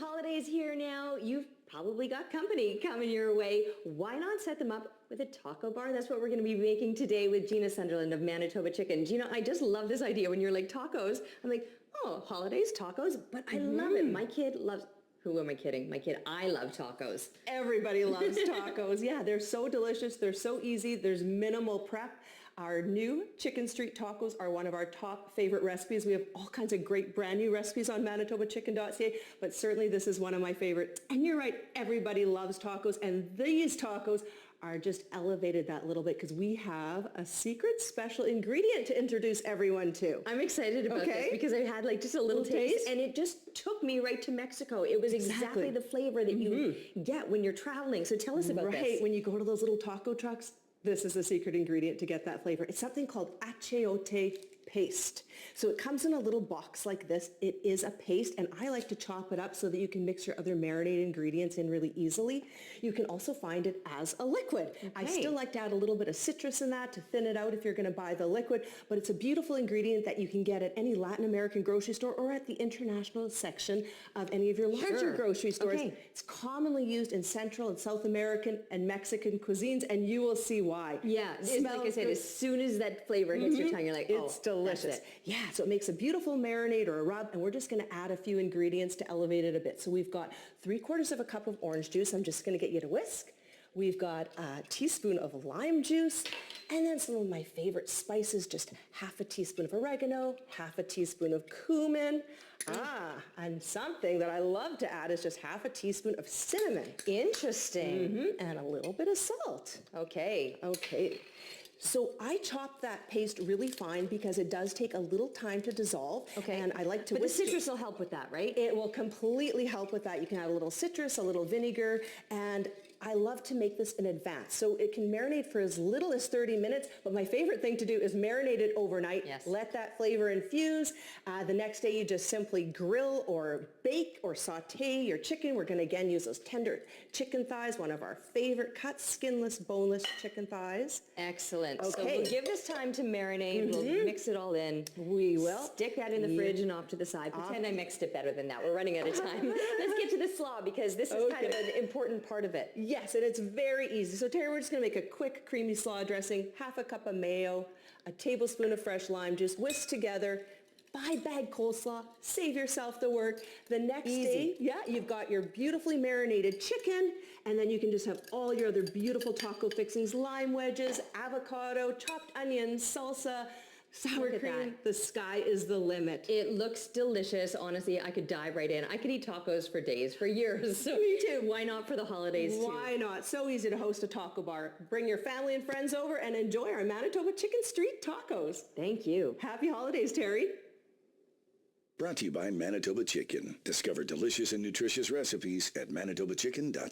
holidays here now. You've probably got company coming your way. Why not set them up with a taco bar? That's what we're going to be making today with Gina Sunderland of Manitoba Chicken. Gina, I just love this idea. When you're like tacos, I'm like, oh, holidays, tacos, but I love it. My kid loves... Who am I kidding? My kid, I love tacos. Everybody loves tacos. Yeah, they're so delicious. They're so easy. There's minimal prep. Our new chicken street tacos are one of our top favorite recipes. We have all kinds of great brand new recipes on manitobachicken.ca, but certainly this is one of my favorites. And you're right, everybody loves tacos, and these tacos are just elevated that little bit because we have a secret special ingredient to introduce everyone to. I'm excited about this because I had like just a little taste and it just took me right to Mexico. It was exactly the flavor that you get when you're traveling. So tell us about this. Right, when you go to those little taco trucks, this is the secret ingredient to get that flavor. It's something called achiote paste. So it comes in a little box like this. It is a paste, and I like to chop it up so that you can mix your other marinade ingredients in really easily. You can also find it as a liquid. Okay. I still like to add a little bit of citrus in that to thin it out if you're going to buy the liquid, but it's a beautiful ingredient that you can get at any Latin American grocery store or at the international section of any of your larger grocery stores. It's commonly used in Central and South American and Mexican cuisines, and you will see why. Yeah, it's like I said, as soon as that flavor hits your tongue, you're like, oh, it's delicious. Yeah, so it makes a beautiful marinade or a rub, and we're just going to add a few ingredients to elevate it a bit. So we've got 3/4 of a cup of orange juice. I'm just going to get you to whisk. We've got a teaspoon of lime juice, and then some of my favorite spices, just half a teaspoon of oregano, half a teaspoon of cumin. And something that I love to add is just half a teaspoon of cinnamon. Interesting. And a little bit of salt. Okay. So I chop that paste really fine because it does take a little time to dissolve. And I like to But the citrus will help with that, right? It will completely help with that. You can add a little citrus, a little vinegar, and I love to make this in advance. So it can marinate for as little as 30 minutes, but my favorite thing to do is marinate it overnight. Let that flavor infuse. The next day you just simply grill or bake or saute your chicken. We're going to again use those tender chicken thighs, one of our favorite cuts, skinless, boneless chicken thighs. Excellent. So we'll give this time to marinate. We'll mix it all in. We will. Stick that in the fridge and off to the side. Pretend I mixed it better than that. We're running out of time. Let's get to the slaw because this is kind of an important part of it. Yes, and it's very easy. So Terry, we're just going to make a quick creamy slaw dressing, half a cup of mayo, a tablespoon of fresh lime juice, whisk together, 5-bag coleslaw, save yourself the work. The next day, you've got your beautifully marinated chicken, and then you can just have all your other beautiful taco fixings, lime wedges, avocado, chopped onions, salsa, sour cream. The sky is the limit. It looks delicious. Honestly, I could dive right in. I could eat tacos for days, for years. So me too. Why not for the holidays too? Why not? So easy to host a taco bar. Bring your family and friends over and enjoy our Manitoba Chicken Street tacos. Thank you. Happy holidays, Terry. Brought to you by Manitoba Chicken. Discover delicious and nutritious recipes at manitobachicken.ca.